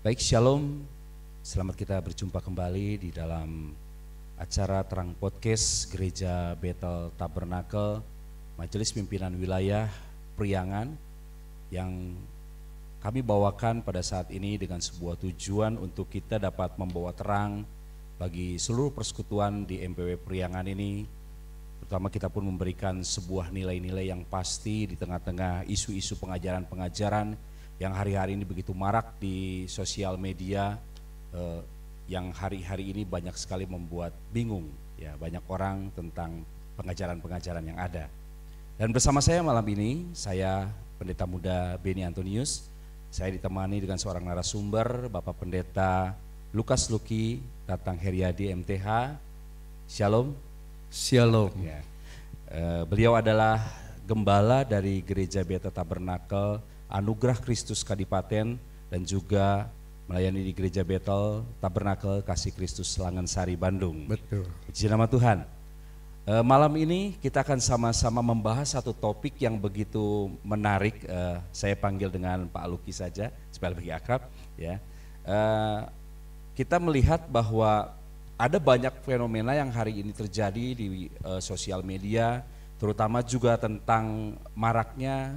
Baik, Shalom. Selamat kita berjumpa kembali di dalam acara Terang Podcast Gereja Bethel Tabernakel Majelis Pimpinan Wilayah Priangan yang kami bawakan pada saat ini dengan sebuah tujuan untuk kita dapat membawa terang bagi seluruh persekutuan di MPW Priangan ini. Terutama kita pun memberikan sebuah nilai-nilai yang pasti di tengah-tengah isu-isu pengajaran-pengajaran yang hari-hari ini begitu marak di sosial media, yang hari-hari ini banyak sekali membuat bingung ya banyak orang tentang pengajaran-pengajaran yang ada. Dan bersama saya malam ini, saya Pendeta Muda Beni Antonius. Saya ditemani dengan seorang narasumber, Bapak Pendeta Lukas Luki Tatang Heriadi MTH. Shalom. Shalom. Ya. Beliau adalah gembala dari Gereja Bethel Tabernakel Anugerah Kristus Kadipaten dan juga melayani di Gereja Bethel Tabernakel Kasih Kristus Langansari Bandung. Betul. Puji nama Tuhan. Malam ini kita akan sama-sama membahas satu topik yang begitu menarik. Saya panggil dengan Pak Luki saja supaya lebih akrab. Ya, kita melihat bahwa ada banyak fenomena yang hari ini terjadi di sosial media, terutama juga tentang maraknya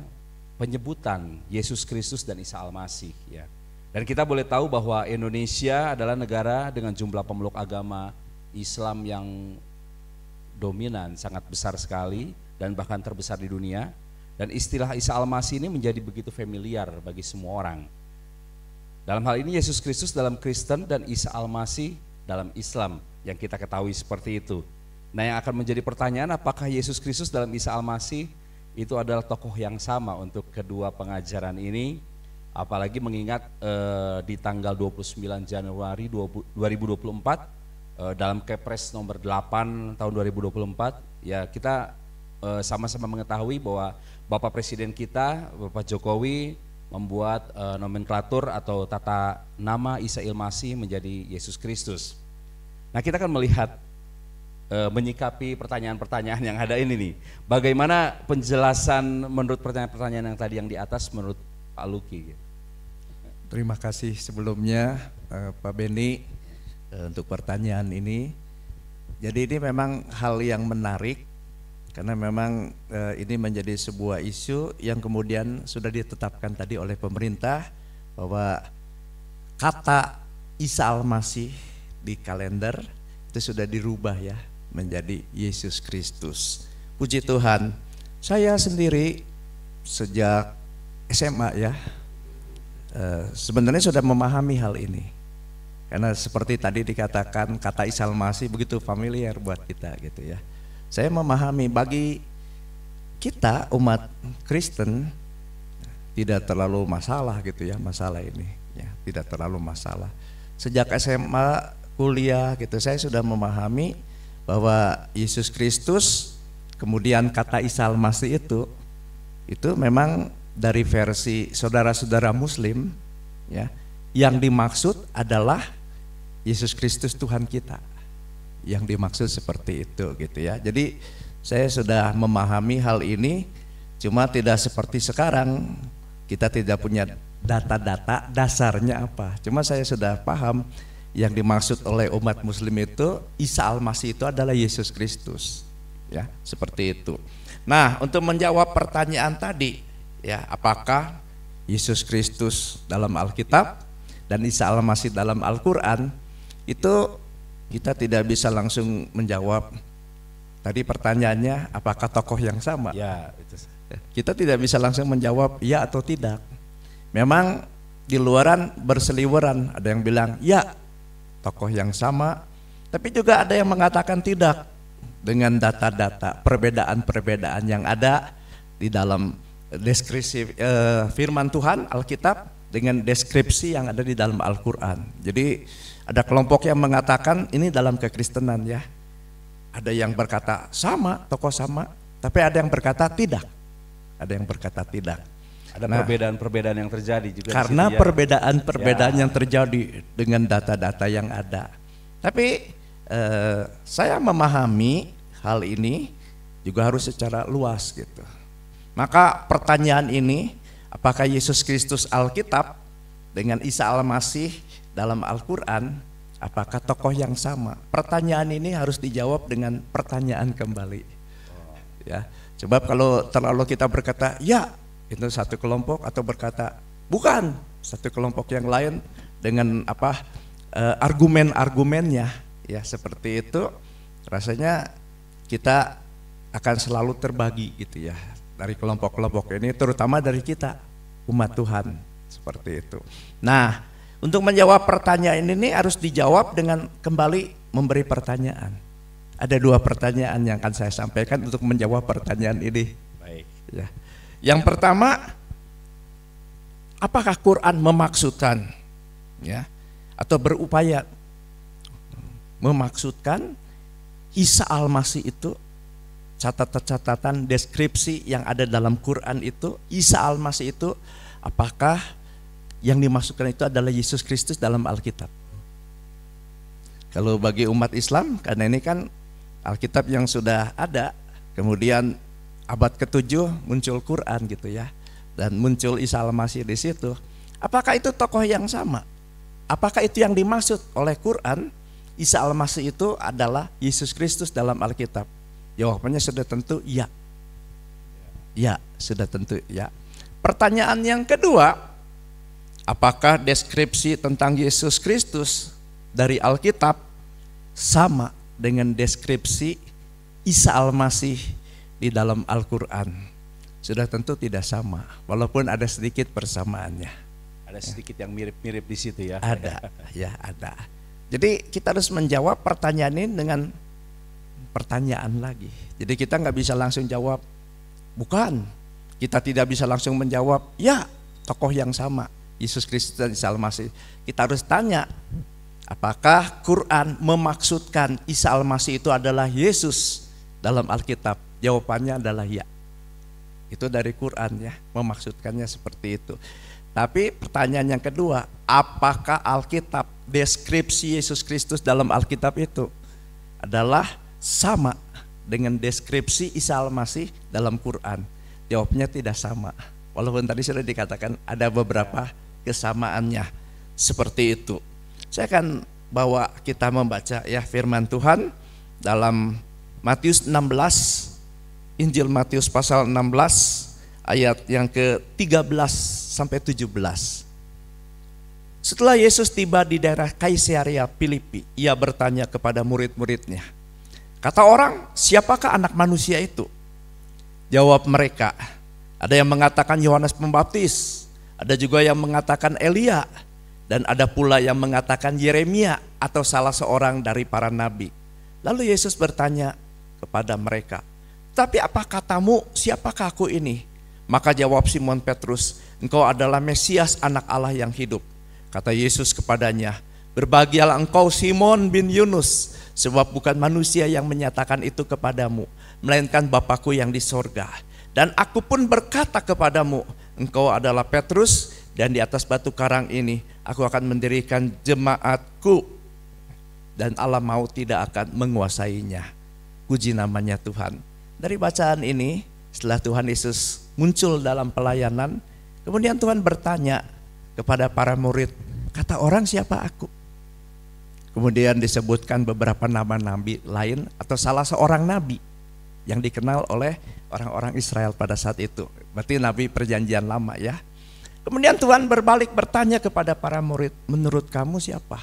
penyebutan Yesus Kristus dan Isa Al-Masih. Ya. Dan kita boleh tahu bahwa Indonesia adalah negara dengan jumlah pemeluk agama Islam yang dominan, sangat besar sekali dan bahkan terbesar di dunia. Dan istilah Isa Al-Masih ini menjadi begitu familiar bagi semua orang. Dalam hal ini Yesus Kristus dalam Kristen dan Isa Al-Masih dalam Islam yang kita ketahui seperti itu. Nah, yang akan menjadi pertanyaan, apakah Yesus Kristus dalam Isa Al-Masih itu adalah tokoh yang sama untuk kedua pengajaran ini? Apalagi mengingat di tanggal 29 Januari 2024 dalam Kepres nomor 8 tahun 2024 ya kita sama-sama mengetahui bahwa Bapak Presiden kita, Bapak Jokowi membuat nomenklatur atau tata nama Isa Al-Masih menjadi Yesus Kristus. Nah, kita akan melihat menyikapi pertanyaan-pertanyaan yang ada ini nih. Bagaimana penjelasan menurut pertanyaan-pertanyaan yang tadi yang di atas menurut Pak Luki? Terima kasih sebelumnya Pak Beni untuk pertanyaan ini. Jadi ini memang hal yang menarik karena memang ini menjadi sebuah isu yang kemudian sudah ditetapkan tadi oleh pemerintah bahwa kata Isa Al-Masih di kalender itu sudah dirubah ya menjadi Yesus Kristus. Puji Tuhan, saya sendiri sejak SMA ya sebenarnya sudah memahami hal ini. Karena seperti tadi dikatakan kata Isa Al-Masih begitu familiar buat kita gitu ya. Saya memahami bagi kita umat Kristen tidak terlalu masalah gitu ya masalah ini ya, tidak terlalu masalah. Sejak SMA kuliah gitu saya sudah memahami bahwa Yesus Kristus kemudian kata Isa Al-Masih itu memang dari versi saudara-saudara Muslim ya, yang dimaksud adalah Yesus Kristus Tuhan kita, yang dimaksud seperti itu gitu ya. Jadi saya sudah memahami hal ini, cuma tidak seperti sekarang kita tidak punya data-data dasarnya apa, cuma saya sudah paham yang dimaksud oleh umat Muslim itu Isa Al-Masih itu adalah Yesus Kristus ya, seperti itu. Nah, untuk menjawab pertanyaan tadi ya, apakah Yesus Kristus dalam Alkitab dan Isa Al-Masih dalam Al-Quran, itu kita tidak bisa langsung menjawab. Tadi pertanyaannya apakah tokoh yang sama ya, itu. Kita tidak bisa langsung menjawab ya atau tidak. Memang di luaran berseliweran, ada yang bilang ya tokoh yang sama, tapi juga ada yang mengatakan tidak dengan data-data perbedaan-perbedaan yang ada di dalam deskripsi firman Tuhan Alkitab dengan deskripsi yang ada di dalam Al-Quran. Jadi ada kelompok yang mengatakan ini dalam kekristenan ya, ada yang berkata sama, tokoh sama, tapi ada yang berkata tidak, ada yang berkata tidak. Ada perbedaan-perbedaan yang terjadi juga karena ya. Perbedaan-perbedaan yang terjadi dengan data-data yang ada. Tapi saya memahami hal ini juga harus secara luas gitu. Maka pertanyaan ini, apakah Yesus Kristus Alkitab dengan Isa Al-Masih dalam Al-Quran, apakah tokoh yang sama? Pertanyaan ini harus dijawab dengan pertanyaan kembali. Ya, sebab kalau terlalu kita berkata ya itu satu kelompok, atau berkata bukan satu kelompok yang lain dengan argumen-argumennya, ya seperti itu, rasanya kita akan selalu terbagi gitu ya dari kelompok-kelompok ini, terutama dari kita umat Tuhan, seperti itu. Nah, untuk menjawab pertanyaan ini harus dijawab dengan kembali memberi pertanyaan. Ada 2 pertanyaan yang akan saya sampaikan untuk menjawab pertanyaan ini. Baik. Ya. Yang pertama, apakah Quran memaksudkan, ya, atau berupaya memaksudkan Isa Al-Masih itu, catatan deskripsi yang ada dalam Quran itu, Isa Al-Masih itu, apakah yang dimaksudkan itu adalah Yesus Kristus dalam Alkitab? Kalau bagi umat Islam, karena ini kan Alkitab yang sudah ada, kemudian abad ke-7 muncul Quran gitu ya, dan muncul Isa Al-Masih di situ. Apakah itu tokoh yang sama? Apakah itu yang dimaksud oleh Quran? Isa Al-Masih itu adalah Yesus Kristus dalam Alkitab? Jawabannya sudah tentu ya. Ya, sudah tentu ya. Pertanyaan yang kedua, apakah deskripsi tentang Yesus Kristus dari Alkitab sama dengan deskripsi Isa Al-Masih di dalam Al-Quran? Sudah tentu tidak sama, walaupun ada sedikit persamaannya. Ada sedikit yang mirip-mirip di situ ya. Ada, ya ada. Jadi kita harus menjawab pertanyaan ini dengan pertanyaan lagi. Jadi kita nggak bisa langsung jawab bukan. Kita tidak bisa langsung menjawab ya tokoh yang sama, Yesus Kristus dan Isa Al-Masih. Kita harus tanya, apakah Quran memaksudkan Isa Al-Masih itu adalah Yesus dalam Alkitab? Jawabannya adalah ya. Itu dari Quran ya, memaksudkannya seperti itu. Tapi pertanyaan yang kedua, apakah Alkitab, deskripsi Yesus Kristus dalam Alkitab itu adalah sama dengan deskripsi Isa Al-Masih dalam Quran? Jawabnya tidak sama. Walaupun tadi sudah dikatakan ada beberapa kesamaannya seperti itu. Saya akan bawa kita membaca ya firman Tuhan dalam Matius 16, Injil Matius pasal 16 ayat yang ke-13 sampai 17. Setelah Yesus tiba di daerah Kaisarea Filipi, ia bertanya kepada murid-muridnya, kata orang, siapakah anak manusia itu? Jawab mereka, ada yang mengatakan Yohanes Pembaptis, ada juga yang mengatakan Elia, dan ada pula yang mengatakan Yeremia atau salah seorang dari para nabi. Lalu Yesus bertanya kepada mereka, tapi apa katamu, siapakah aku ini? Maka jawab Simon Petrus, engkau adalah Mesias, anak Allah yang hidup. Kata Yesus kepadanya, berbahagialah engkau Simon bin Yunus, sebab bukan manusia yang menyatakan itu kepadamu, melainkan Bapakku yang di sorga. Dan aku pun berkata kepadamu, engkau adalah Petrus, dan di atas batu karang ini aku akan mendirikan jemaatku, dan Allah mau tidak akan menguasainya. Puji namanya Tuhan. Dari bacaan ini, setelah Tuhan Yesus muncul dalam pelayanan, kemudian Tuhan bertanya kepada para murid, kata orang siapa aku? Kemudian disebutkan beberapa nama nabi lain atau salah seorang nabi yang dikenal oleh orang-orang Israel pada saat itu. Berarti nabi perjanjian lama ya. Kemudian Tuhan berbalik bertanya kepada para murid, menurut kamu siapa?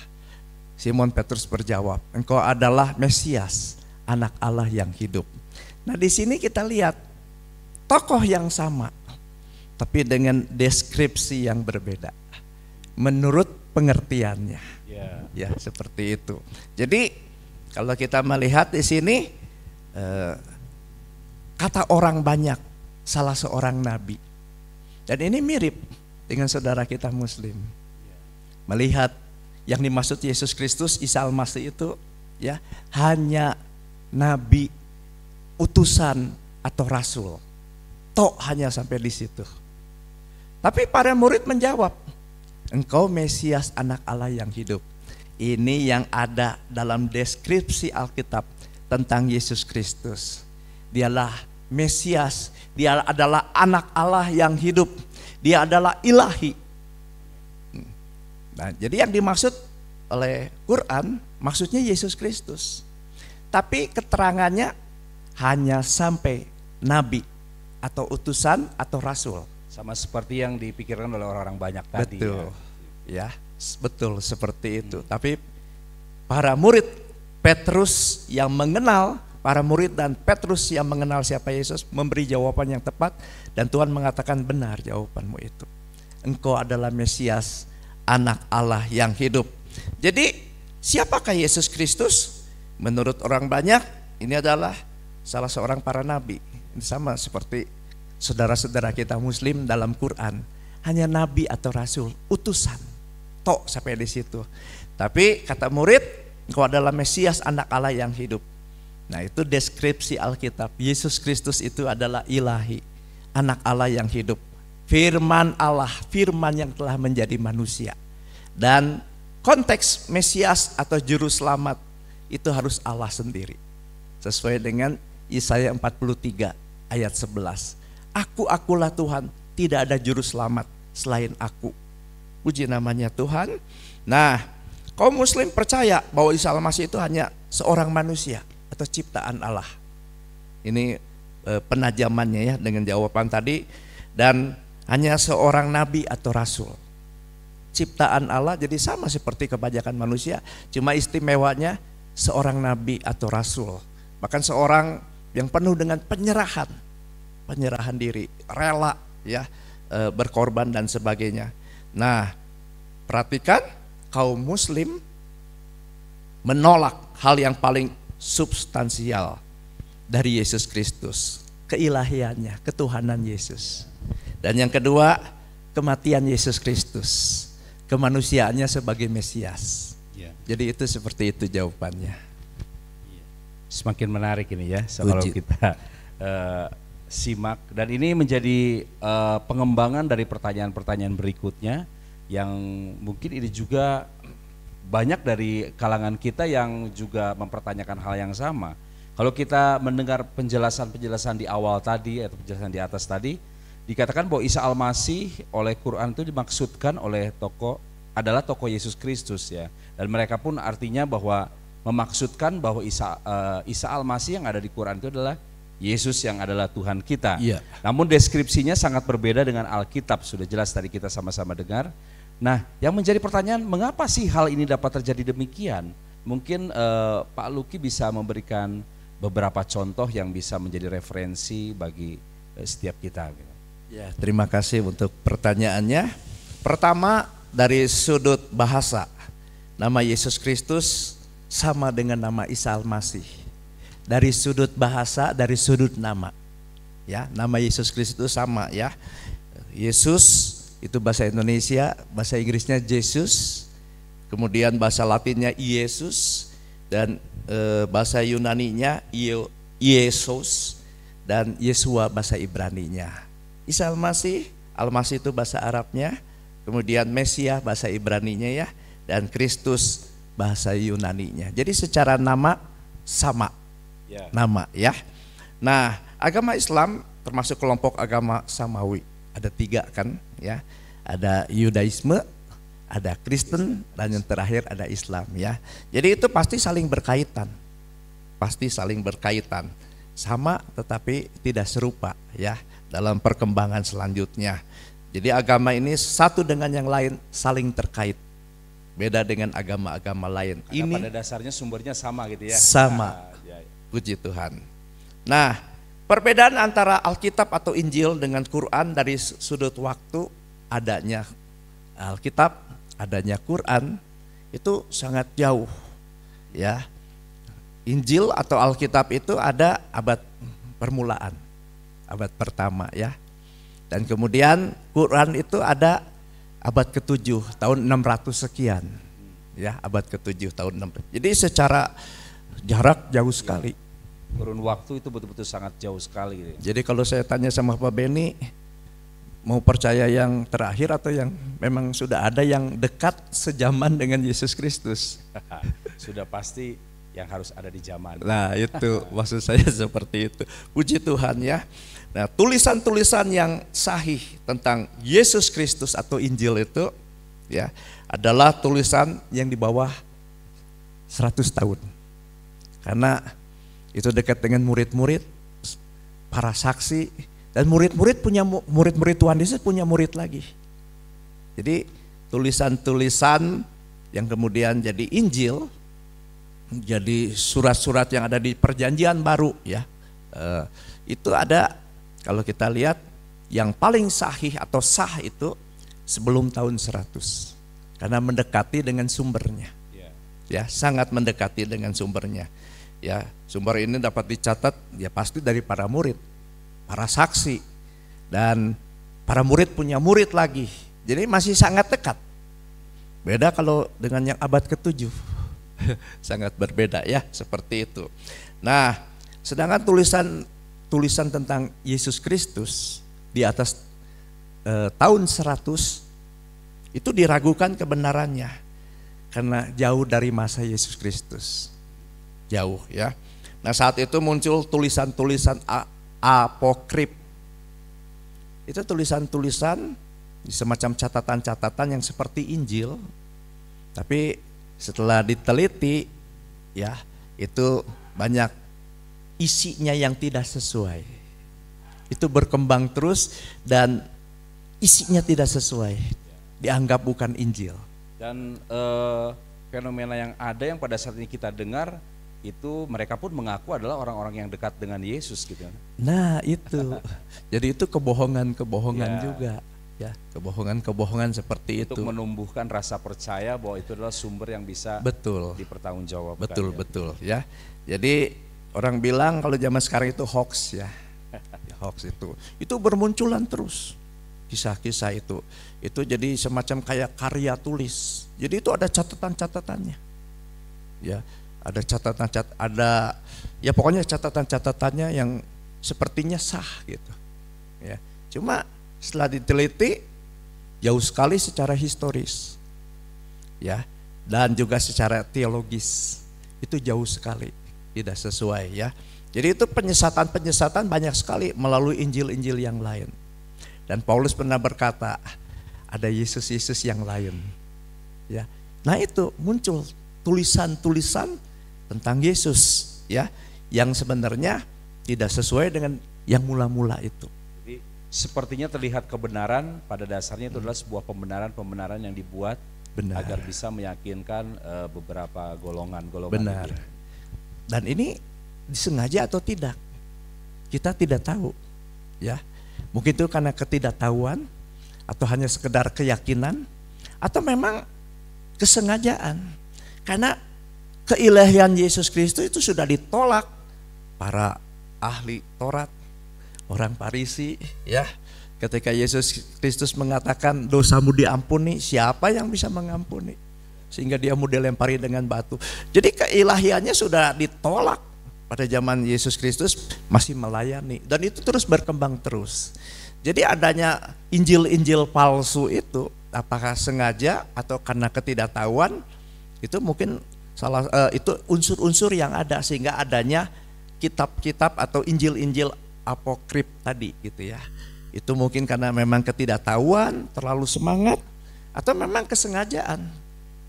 Simon Petrus berjawab, engkau adalah Mesias, anak Allah yang hidup. Nah di sini kita lihat tokoh yang sama, tapi dengan deskripsi yang berbeda menurut pengertiannya. Ya seperti itu. Jadi kalau kita melihat di sini kata orang banyak, salah seorang nabi, dan ini mirip dengan saudara kita Muslim. Melihat yang dimaksud Yesus Kristus, Isa Al-Masih itu ya hanya nabi, utusan atau rasul. Tok hanya sampai di situ. Tapi para murid menjawab, engkau Mesias, anak Allah yang hidup. Ini yang ada dalam deskripsi Alkitab tentang Yesus Kristus. Dialah Mesias, dia adalah anak Allah yang hidup. Dia adalah ilahi. Nah, jadi yang dimaksud oleh Quran maksudnya Yesus Kristus. Tapi keterangannya hanya sampai nabi atau utusan atau rasul. Sama seperti yang dipikirkan oleh orang-orang banyak tadi. Betul. Ya, betul seperti itu. Tapi para murid Petrus yang mengenal, para murid dan Petrus yang mengenal siapa Yesus memberi jawaban yang tepat, dan Tuhan mengatakan benar jawabanmu itu. Engkau adalah Mesias, anak Allah yang hidup. Jadi siapakah Yesus Kristus? Menurut orang banyak ini adalah salah seorang para nabi. Ini sama seperti saudara-saudara kita Muslim dalam Quran, hanya nabi atau rasul, utusan. Tok sampai di situ. Tapi kata murid, engkau adalah Mesias, anak Allah yang hidup. Nah, itu deskripsi Alkitab. Yesus Kristus itu adalah ilahi, anak Allah yang hidup. Firman Allah, firman yang telah menjadi manusia. Dan konteks Mesias atau juru selamat itu harus Allah sendiri. Sesuai dengan Yesaya 43 ayat 11. Akulah Tuhan, tidak ada juru selamat selain aku. Puji namanya Tuhan. Nah, kaum muslim percaya bahwa Isa Al-Masih itu hanya seorang manusia atau ciptaan Allah. Ini penajamannya ya dengan jawaban tadi. Dan hanya seorang nabi atau rasul, ciptaan Allah, jadi sama seperti kebanyakan manusia, cuma istimewanya seorang nabi atau rasul, bahkan seorang yang penuh dengan penyerahan diri, rela ya, berkorban dan sebagainya. Nah, perhatikan, kaum muslim menolak hal yang paling substansial dari Yesus Kristus, keilahiannya, ketuhanan Yesus. Dan yang kedua, kematian Yesus Kristus, kemanusiaannya sebagai Mesias. Jadi itu seperti itu jawabannya. Semakin menarik ini ya, kalau kita simak. Dan ini menjadi pengembangan dari pertanyaan-pertanyaan berikutnya, yang mungkin ini juga banyak dari kalangan kita yang juga mempertanyakan hal yang sama. Kalau kita mendengar penjelasan-penjelasan di awal tadi atau penjelasan di atas tadi, dikatakan bahwa Isa Al-Masih oleh Quran itu dimaksudkan oleh adalah tokoh Yesus Kristus ya. Dan mereka pun artinya bahwa memaksudkan bahwa Isa Al-Masih yang ada di Quran itu adalah Yesus yang adalah Tuhan kita. Iya. Namun deskripsinya sangat berbeda dengan Alkitab, sudah jelas tadi kita sama-sama dengar. Nah, yang menjadi pertanyaan, mengapa sih hal ini dapat terjadi demikian? Mungkin Pak Luki bisa memberikan beberapa contoh yang bisa menjadi referensi bagi setiap kita. Ya, terima kasih untuk pertanyaannya. Pertama, dari sudut bahasa, nama Yesus Kristus sama dengan nama Isa Al-Masih. Dari sudut bahasa, dari sudut nama, ya, nama Yesus Kristus itu sama ya. Yesus itu bahasa Indonesia, bahasa Inggrisnya Jesus, kemudian bahasa Latinnya Yesus, dan bahasa Yunaninya Yesus, dan Yesua bahasa Ibraninya. Isa Al-Masih, Al-Masih itu bahasa Arabnya, kemudian Mesias bahasa Ibraninya ya, dan Kristus bahasa Yunaninya. Jadi secara nama sama, nama ya. Nah, agama Islam termasuk kelompok agama Samawi, ada 3 kan ya, ada Yudaisme, ada Kristen, dan yang terakhir ada Islam ya. Jadi itu pasti saling berkaitan, sama tetapi tidak serupa ya dalam perkembangan selanjutnya. Jadi agama ini satu dengan yang lain saling terkait, beda dengan agama-agama lain. Karena ini pada dasarnya sumbernya sama gitu ya. Sama, puji Tuhan. Nah, perbedaan antara Alkitab atau Injil dengan Quran dari sudut waktu, adanya Alkitab, adanya Quran itu sangat jauh ya. Injil atau Alkitab itu ada abad permulaan, abad pertama ya. Dan kemudian Quran itu ada abad ke-7 tahun 600 sekian ya, abad ke-7 tahun 600. Jadi secara jarak jauh sekali. Kurun waktu itu betul-betul sangat jauh sekali. Jadi kalau saya tanya sama Pak Beni, mau percaya yang terakhir atau yang memang sudah ada yang dekat sejaman dengan Yesus Kristus? Sudah pasti yang harus ada di zaman. Nah itu maksud saya seperti itu. Puji Tuhan ya. Nah, tulisan-tulisan yang sahih tentang Yesus Kristus atau Injil itu ya, adalah tulisan yang di bawah 100 tahun. Karena itu dekat dengan murid-murid, para saksi, dan murid-murid punya murid-murid Tuhan Yesus punya murid lagi. Jadi tulisan-tulisan yang kemudian jadi Injil, jadi surat-surat yang ada di Perjanjian Baru, ya, itu ada. Kalau kita lihat yang paling sahih atau sah itu sebelum tahun 100, karena mendekati dengan sumbernya, ya, sangat mendekati dengan sumbernya. Ya, sumber ini dapat dicatat ya pasti dari para murid, para saksi, dan para murid punya murid lagi. Jadi masih sangat dekat. Beda kalau dengan yang abad ke-7. Sangat berbeda ya, seperti itu. Nah, sedangkan tulisan tentang Yesus Kristus di atas tahun 100 itu diragukan kebenarannya karena jauh dari masa Yesus Kristus. Jauh ya. Nah, saat itu muncul tulisan-tulisan apokrip. Itu tulisan-tulisan semacam catatan-catatan yang seperti Injil, tapi setelah diteliti ya, itu banyak isinya yang tidak sesuai. Itu berkembang terus dan isinya tidak sesuai, dianggap bukan Injil. Dan fenomena yang ada yang pada saat ini kita dengar itu mereka pun mengaku adalah orang-orang yang dekat dengan Yesus gitu. Nah itu, jadi itu kebohongan-kebohongan Ya. juga, ya, kebohongan-kebohongan seperti Untuk itu. menumbuhkan rasa percaya bahwa itu adalah sumber yang bisa Betul, dipertanggungjawabkan. betul, ya. betul, ya. Jadi orang bilang kalau zaman sekarang itu hoax ya, hoax itu bermunculan terus. Kisah-kisah itu jadi semacam kayak karya tulis. Jadi itu ada catatan-catatannya, ya. Ada catatan-catatan, ada ya pokoknya catatan-catatannya yang sepertinya sah gitu. Ya. Cuma setelah diteliti jauh sekali secara historis. Ya, dan juga secara teologis. Itu jauh sekali tidak sesuai ya. Jadi itu penyesatan-penyesatan banyak sekali melalui Injil-Injil yang lain. Dan Paulus pernah berkata, ada Yesus-Yesus yang lain. Ya. Nah, itu muncul tulisan-tulisan tentang Yesus ya, yang sebenarnya tidak sesuai dengan yang mula-mula itu. Jadi sepertinya terlihat kebenaran pada dasarnya itu adalah sebuah pembenaran yang dibuat Benar. agar bisa meyakinkan beberapa golongan-golongan. Benar. ini. Dan ini disengaja atau tidak, kita tidak tahu ya. Mungkin itu karena ketidaktahuan, atau hanya sekedar keyakinan, atau memang kesengajaan. Karena keilahian Yesus Kristus itu sudah ditolak para ahli Taurat, orang Farisi ya. Ketika Yesus Kristus mengatakan dosamu diampuni, siapa yang bisa mengampuni? Sehingga dia mau dilempari dengan batu. Jadi keilahiannya sudah ditolak pada zaman Yesus Kristus, masih melayani, dan itu terus berkembang terus. Jadi adanya Injil-Injil palsu itu, apakah sengaja atau karena ketidaktahuan, itu mungkin itu unsur-unsur yang ada sehingga adanya kitab-kitab atau Injil-Injil apokrip tadi gitu ya. Itu mungkin karena memang ketidaktahuan, terlalu semangat, atau memang kesengajaan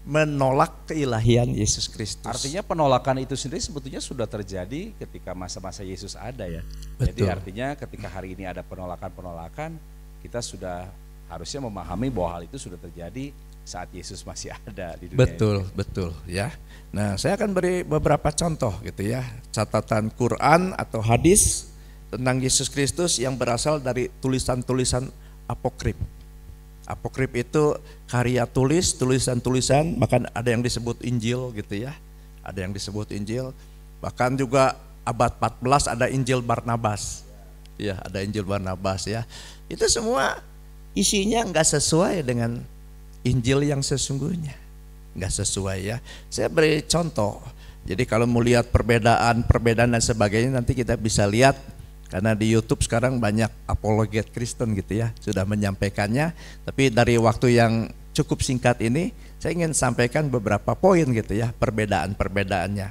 menolak keilahian Yesus Kristus. Artinya penolakan itu sendiri sebetulnya sudah terjadi ketika masa-masa Yesus ada ya. Jadi Betul. artinya ketika hari ini ada penolakan-penolakan, kita sudah harusnya memahami bahwa hal itu sudah terjadi saat Yesus masih ada di dunia Betul, ini. betul ya. Nah, saya akan beri beberapa contoh gitu ya, catatan Quran atau hadis tentang Yesus Kristus yang berasal dari tulisan-tulisan apokrip. Apokrip itu karya tulis, tulisan-tulisan, bahkan ada yang disebut Injil gitu ya. Ada yang disebut Injil. Bahkan juga abad 14 ada Injil Barnabas. Ya, ada Injil Barnabas ya. Itu semua isinya enggak sesuai dengan Injil yang sesungguhnya. Enggak sesuai ya. Saya beri contoh. Jadi kalau mau lihat perbedaan dan sebagainya, nanti kita bisa lihat. Karena di YouTube sekarang banyak apologet Kristen gitu ya, sudah menyampaikannya. Tapi dari waktu yang cukup singkat ini, saya ingin sampaikan beberapa poin gitu ya, perbedaan-perbedaannya.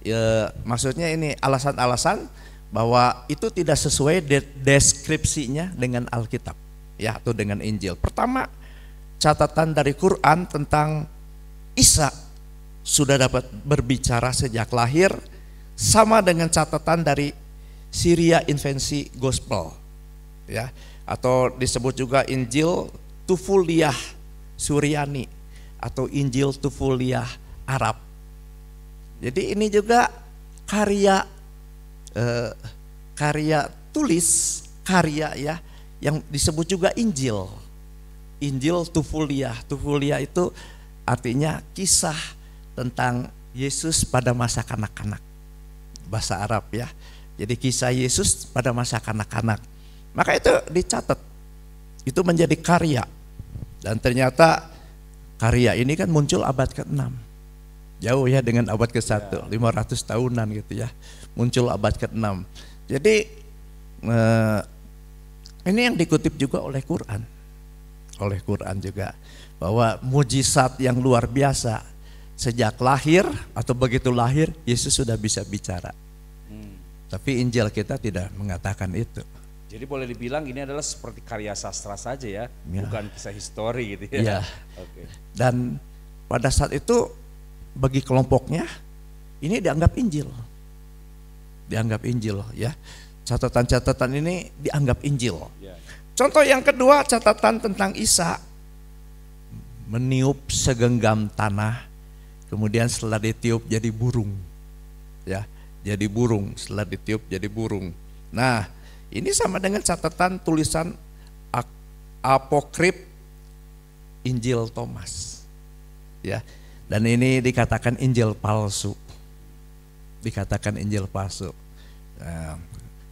Ya, maksudnya ini alasan-alasan bahwa itu tidak sesuai deskripsinya dengan Alkitab ya, atau dengan Injil. Pertama, catatan dari Quran tentang Isa sudah dapat berbicara sejak lahir, sama dengan catatan dari Syria Invensi Gospel, ya, atau disebut juga Injil Tufuliyah Suryani atau Injil Tufuliyah Arab. Jadi ini juga karya tulis, karya ya, yang disebut juga Injil. Injil Tufuliyah. Tufuliyah itu artinya kisah tentang Yesus pada masa kanak-kanak. Bahasa Arab ya. Jadi kisah Yesus pada masa kanak-kanak. Maka itu dicatat. Itu menjadi karya. Dan ternyata karya ini kan muncul abad ke-6. Jauh ya dengan abad ke-1, 500 tahunan gitu ya. Muncul abad ke-6. Jadi ini yang dikutip juga oleh Quran. Oleh Quran juga, bahwa mujizat yang luar biasa sejak lahir atau begitu lahir Yesus sudah bisa bicara. Tapi Injil kita tidak mengatakan itu. Jadi boleh dibilang ini adalah seperti karya sastra saja ya, bukan kisah histori gitu ya. Okay. Dan pada saat itu bagi kelompoknya ini dianggap Injil. Dianggap Injil ya. Catatan-catatan ini dianggap Injil. Contoh yang kedua, catatan tentang Isa, meniup segenggam tanah, kemudian setelah ditiup jadi burung, ya, jadi burung, setelah ditiup jadi burung. Nah, ini sama dengan catatan tulisan apokrip Injil Thomas, ya, dan ini dikatakan Injil palsu, dikatakan Injil palsu. Nah,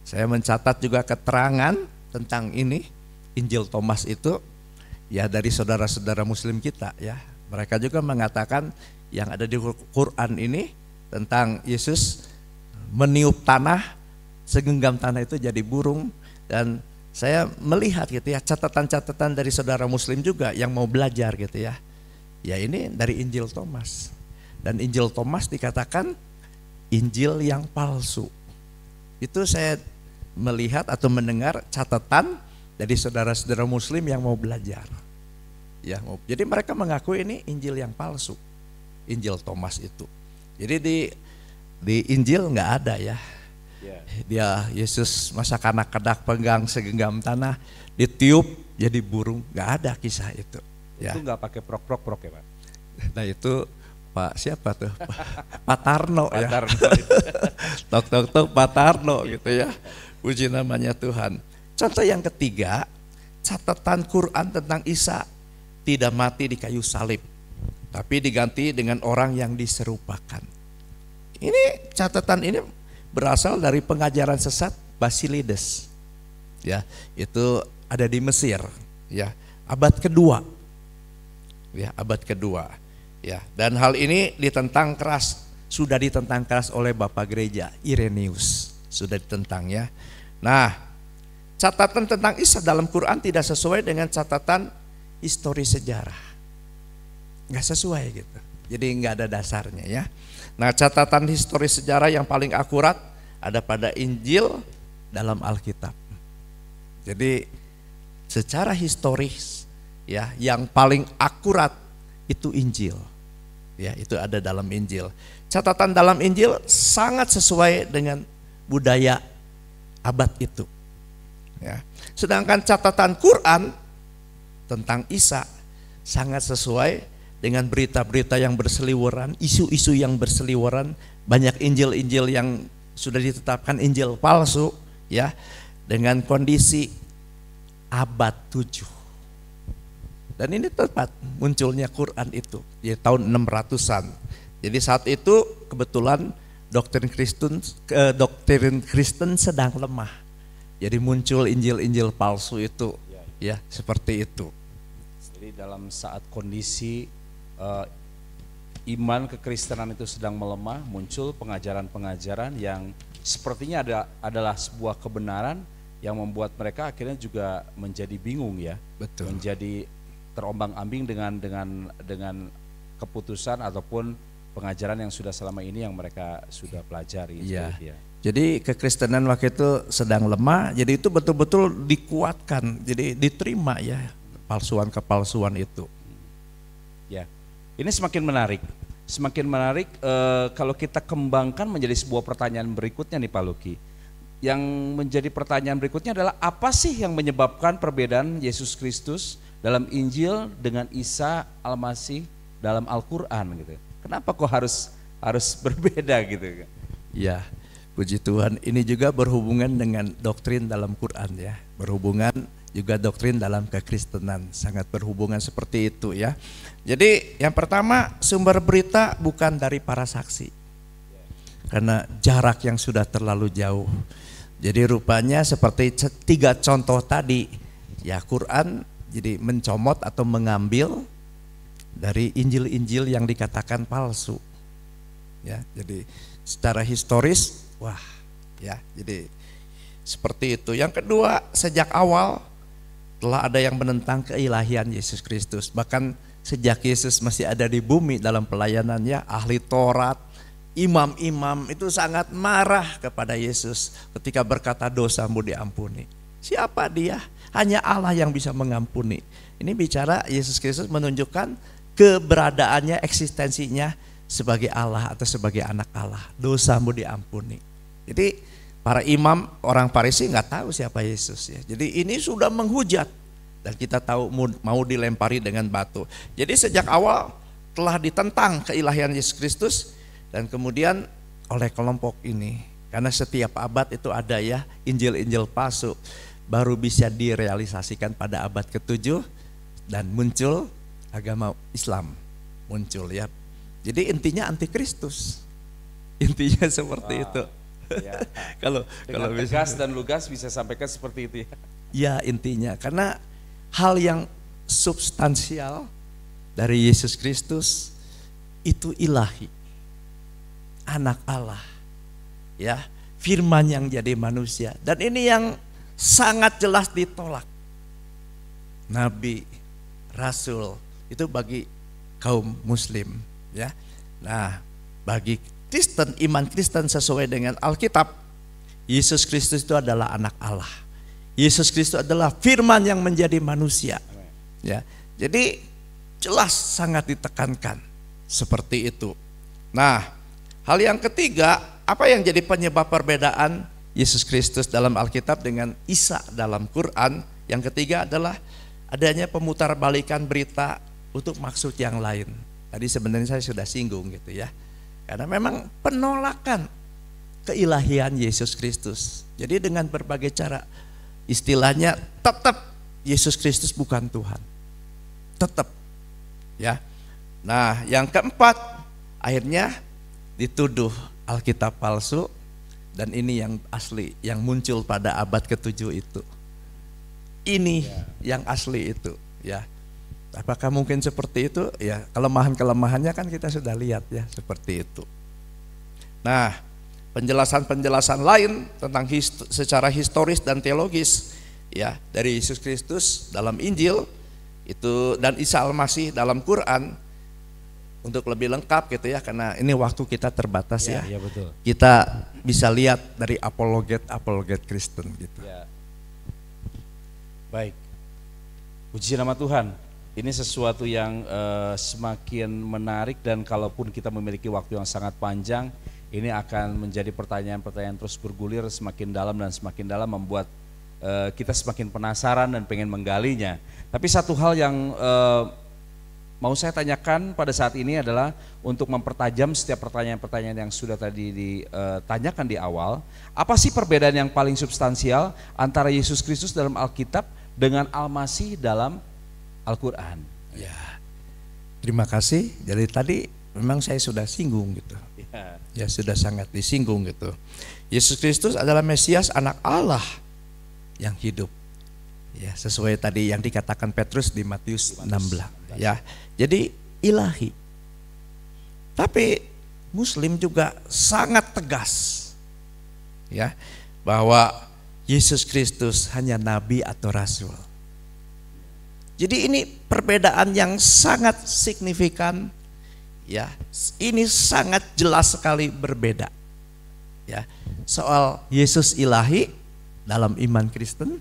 saya mencatat juga keterangan tentang ini. Injil Thomas itu ya dari saudara-saudara muslim kita ya. Mereka juga mengatakan yang ada di Quran ini tentang Yesus meniup tanah, segenggam tanah itu jadi burung. Dan saya melihat gitu ya catatan-catatan dari saudara muslim juga yang mau belajar gitu ya. Ya ini dari Injil Thomas. Dan Injil Thomas dikatakan Injil yang palsu. Itu saya melihat atau mendengar catatan dari saudara-saudara muslim yang mau belajar. Ya, jadi mereka mengaku ini Injil yang palsu. Injil Thomas itu. Jadi di Injil nggak ada ya. Dia Yesus masa kanak-kanak pegang segenggam tanah, ditiup jadi burung, nggak ada kisah itu. Ya. Itu nggak pakai prok-prok ya Pak? Nah itu Pak siapa tuh? Pak Tarno ya. Tok Pak Tarno gitu ya. Puji namanya Tuhan. Contoh yang ketiga, catatan Quran tentang Isa tidak mati di kayu salib, tapi diganti dengan orang yang diserupakan. Ini catatan ini berasal dari pengajaran sesat Basilides. Ya, itu ada di Mesir, ya, abad kedua. Ya, abad kedua. Ya, dan hal ini ditentang keras, sudah ditentang keras oleh Bapak Gereja Irenaeus, sudah ditentang ya. Nah, catatan tentang Isa dalam Quran tidak sesuai dengan catatan histori sejarah, nggak sesuai gitu. Jadi nggak ada dasarnya ya. Nah, catatan histori sejarah yang paling akurat ada pada Injil dalam Alkitab. Jadi secara historis ya yang paling akurat itu Injil. Ya, itu ada dalam Injil. Catatan dalam Injil sangat sesuai dengan budaya abad itu. Ya. Sedangkan catatan Quran tentang Isa sangat sesuai dengan berita-berita yang berseliweran, isu-isu yang berseliweran, banyak Injil-Injil yang sudah ditetapkan Injil palsu, ya, dengan kondisi abad 7. Dan ini tepat munculnya Quran itu di tahun 600-an. Jadi saat itu kebetulan doktrin Kristen sedang lemah. Jadi muncul Injil-Injil palsu itu, ya seperti itu. Jadi dalam saat kondisi iman kekristenan itu sedang melemah, muncul pengajaran-pengajaran yang sepertinya adalah sebuah kebenaran yang membuat mereka akhirnya juga menjadi bingung ya. Betul. Menjadi terombang-ambing dengan keputusan ataupun pengajaran yang sudah selama ini yang mereka sudah pelajari. Ya. Jadi kekristenan waktu itu sedang lemah, jadi itu betul-betul dikuatkan, jadi diterima ya palsuan-kepalsuan itu. Ya, ini semakin menarik. Semakin menarik kalau kita kembangkan menjadi sebuah pertanyaan berikutnya nih Pak Luki. Yang menjadi pertanyaan berikutnya adalah apa sih yang menyebabkan perbedaan Yesus Kristus dalam Injil dengan Isa Al-Masih dalam Al-Quran gitu? Kenapa kok harus berbeda gitu? Ya, puji Tuhan. Ini juga berhubungan dengan doktrin dalam Quran ya, berhubungan juga doktrin dalam kekristenan, sangat berhubungan seperti itu ya. Jadi yang pertama, sumber berita bukan dari para saksi, karena jarak yang sudah terlalu jauh. Jadi rupanya seperti 3 contoh tadi ya, Quran jadi mencomot atau mengambil dari Injil-Injil yang dikatakan palsu ya. Jadi secara historis wah ya, jadi seperti itu. Yang kedua, sejak awal telah ada yang menentang keilahian Yesus Kristus. Bahkan sejak Yesus masih ada di bumi dalam pelayanannya, ahli Taurat, imam-imam itu sangat marah kepada Yesus ketika berkata dosamu diampuni. Siapa dia? Hanya Allah yang bisa mengampuni. Ini bicara Yesus Kristus menunjukkan keberadaannya, eksistensinya sebagai Allah atau sebagai anak Allah. Dosamu diampuni. Jadi para imam orang Farisi nggak tahu siapa Yesus ya. Jadi ini sudah menghujat dan kita tahu mau dilempari dengan batu. Jadi sejak awal telah ditentang keilahian Yesus Kristus dan kemudian oleh kelompok ini, karena setiap abad itu ada ya Injil-Injil palsu, baru bisa direalisasikan pada abad ke-7 dan muncul agama Islam muncul ya. Jadi intinya antikristus. Intinya seperti itu. Ya. Kalau tegas dan lugas bisa sampaikan seperti itu ya. Ya intinya karena hal yang substansial dari Yesus Kristus itu ilahi, anak Allah ya, firman yang jadi manusia, dan ini yang sangat jelas ditolak nabi, rasul itu bagi kaum muslim ya. Nah, bagi Kristen, iman Kristen sesuai dengan Alkitab, Yesus Kristus itu adalah anak Allah. Yesus Kristus adalah firman yang menjadi manusia. Ya. Jadi jelas sangat ditekankan seperti itu. Nah, hal yang ketiga, apa yang jadi penyebab perbedaan Yesus Kristus dalam Alkitab dengan Isa dalam Quran? Yang ketiga adalah adanya pemutarbalikan berita untuk maksud yang lain. Tadi sebenarnya saya sudah singgung gitu ya. Karena memang penolakan keilahian Yesus Kristus. Jadi dengan berbagai cara, istilahnya tetap Yesus Kristus bukan Tuhan. Tetap ya. Nah, yang keempat, akhirnya dituduh Alkitab palsu, dan ini yang asli yang muncul pada abad ke-7 itu. Ini yang asli itu ya. Apakah mungkin seperti itu? Ya, kelemahan-kelemahannya kan kita sudah lihat ya, seperti itu. Nah, penjelasan-penjelasan lain tentang secara historis dan teologis ya dari Yesus Kristus dalam Injil itu dan Isa Al-Masih dalam Quran untuk lebih lengkap gitu ya, karena ini waktu kita terbatas ya. Ya, betul. Kita bisa lihat dari apologet Kristen gitu. Ya. Baik. Puji nama Tuhan. Ini sesuatu yang semakin menarik, dan kalaupun kita memiliki waktu yang sangat panjang, ini akan menjadi pertanyaan-pertanyaan terus bergulir semakin dalam dan semakin dalam, membuat kita semakin penasaran dan pengen menggalinya. Tapi satu hal yang mau saya tanyakan pada saat ini adalah untuk mempertajam setiap pertanyaan-pertanyaan yang sudah tadi ditanyakan di awal. Apa sih perbedaan yang paling substansial antara Yesus Kristus dalam Alkitab dengan Al-Masih dalam Al-Quran? Ya, terima kasih. Jadi tadi memang saya sudah singgung gitu. Ya sudah sangat disinggung gitu. Yesus Kristus adalah Mesias, anak Allah yang hidup. Ya, sesuai tadi yang dikatakan Petrus di Matius 16. Ya, jadi ilahi. Tapi Muslim juga sangat tegas ya bahwa Yesus Kristus hanya nabi atau rasul. Jadi ini perbedaan yang sangat signifikan ya. Ini sangat jelas sekali berbeda. Ya. Soal Yesus ilahi dalam iman Kristen,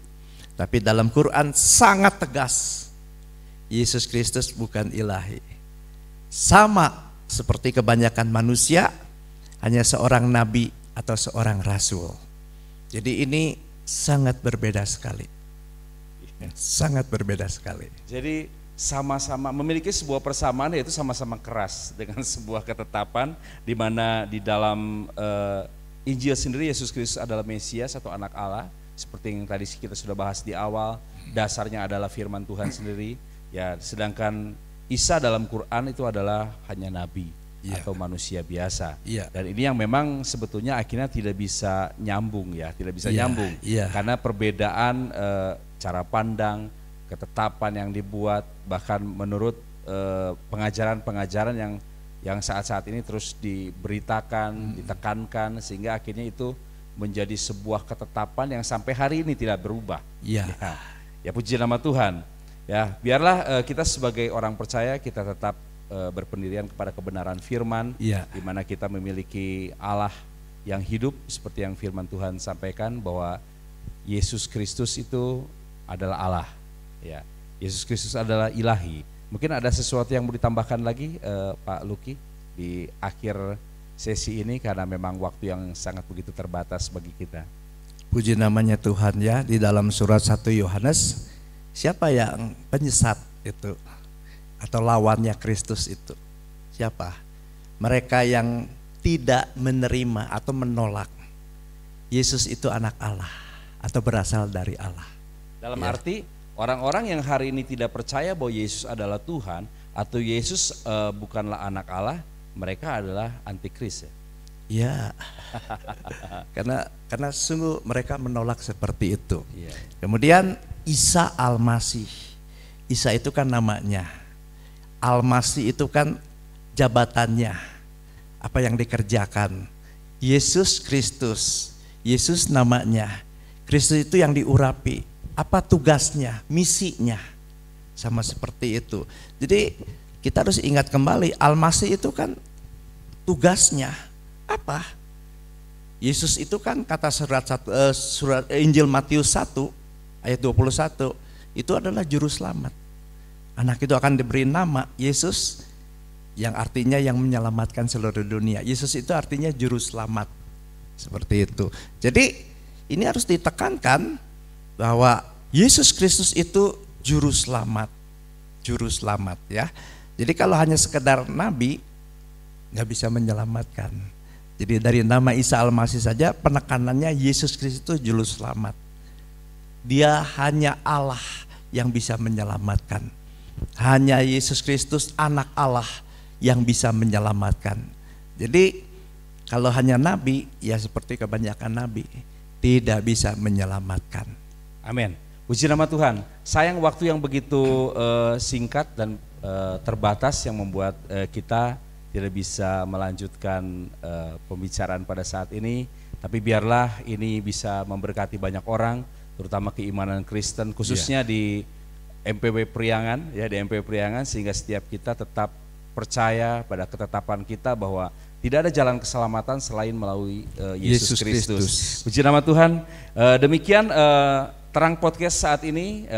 tapi dalam Quran sangat tegas Yesus Kristus bukan ilahi. sama seperti kebanyakan manusia, hanya seorang nabi atau seorang rasul. Jadi ini sangat berbeda sekali. Sangat berbeda sekali. Jadi sama-sama memiliki sebuah persamaan, yaitu sama-sama keras dengan sebuah ketetapan di mana di dalam Injil sendiri Yesus Kristus adalah Mesias atau anak Allah, seperti yang tadi kita sudah bahas di awal. Dasarnya adalah firman Tuhan sendiri. Ya, sedangkan Isa dalam Quran itu adalah hanya nabi atau manusia biasa. Dan ini yang memang sebetulnya akhirnya tidak bisa nyambung ya, tidak bisa nyambung karena perbedaan cara pandang, ketetapan yang dibuat, bahkan menurut pengajaran-pengajaran yang saat-saat ini terus diberitakan, ditekankan, sehingga akhirnya itu menjadi sebuah ketetapan yang sampai hari ini tidak berubah. Ya puji nama Tuhan. Ya, biarlah kita sebagai orang percaya kita tetap berpendirian kepada kebenaran firman, di mana kita memiliki Allah yang hidup seperti yang firman Tuhan sampaikan bahwa Yesus Kristus itu adalah Allah. Ya, Yesus Kristus adalah ilahi. Mungkin ada sesuatu yang mau ditambahkan lagi Pak Luki di akhir sesi ini, karena memang waktu yang sangat begitu terbatas bagi kita. Puji namanya Tuhan ya. Di dalam surat 1 Yohanes, siapa yang penyesat itu atau lawannya Kristus itu? Siapa? Mereka yang tidak menerima atau menolak Yesus itu anak Allah atau berasal dari Allah. Dalam arti orang-orang yang hari ini tidak percaya bahwa Yesus adalah Tuhan atau Yesus bukanlah anak Allah, mereka adalah antikris ya. Ya, karena sungguh mereka menolak seperti itu. Kemudian Isa Al-Masih, Isa itu kan namanya, Al-Masih itu kan jabatannya, apa yang dikerjakan. Yesus Kristus, Yesus namanya, Kristus itu yang diurapi, apa tugasnya, misinya, sama seperti itu. Jadi kita harus ingat kembali, Al-Masih itu kan tugasnya apa? Yesus itu kan kata surat Injil Matius 1 ayat 21 itu adalah juru selamat. Anak itu akan diberi nama Yesus, yang artinya yang menyelamatkan seluruh dunia. Yesus itu artinya juru selamat. Seperti itu. Jadi ini harus ditekankan bahwa Yesus Kristus itu juru selamat. Juru selamat ya. Jadi kalau hanya sekedar nabi nggak bisa menyelamatkan. Jadi dari nama Isa Al-Masih saja penekanannya Yesus Kristus itu juru selamat. Dia hanya Allah yang bisa menyelamatkan. Hanya Yesus Kristus anak Allah yang bisa menyelamatkan. Jadi kalau hanya nabi, ya seperti kebanyakan nabi, tidak bisa menyelamatkan. Amin. Puji nama Tuhan. Sayang waktu yang begitu singkat dan terbatas yang membuat kita tidak bisa melanjutkan pembicaraan pada saat ini. Tapi biarlah ini bisa memberkati banyak orang, terutama keimanan Kristen, khususnya di MPW Priangan, ya di MPW Priangan, sehingga setiap kita tetap percaya pada ketetapan kita bahwa tidak ada jalan keselamatan selain melalui Yesus Kristus. Puji nama Tuhan. Demikian Terang Podcast saat ini,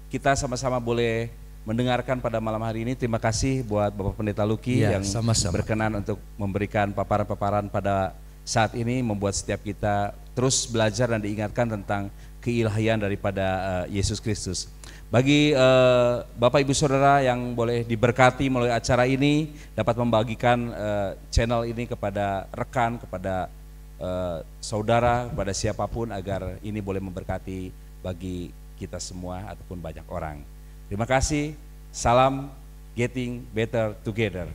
kita sama-sama boleh mendengarkan pada malam hari ini. Terima kasih buat Bapak Pendeta Luki yang berkenan untuk memberikan paparan-paparan pada saat ini, membuat setiap kita terus belajar dan diingatkan tentang keilahian daripada Yesus Kristus. Bagi Bapak Ibu Saudara yang boleh diberkati melalui acara ini, dapat membagikan channel ini kepada rekan, kepada saudara, kepada siapapun, agar ini boleh memberkati bagi kita semua ataupun banyak orang. Terima kasih, salam Getting Better Together.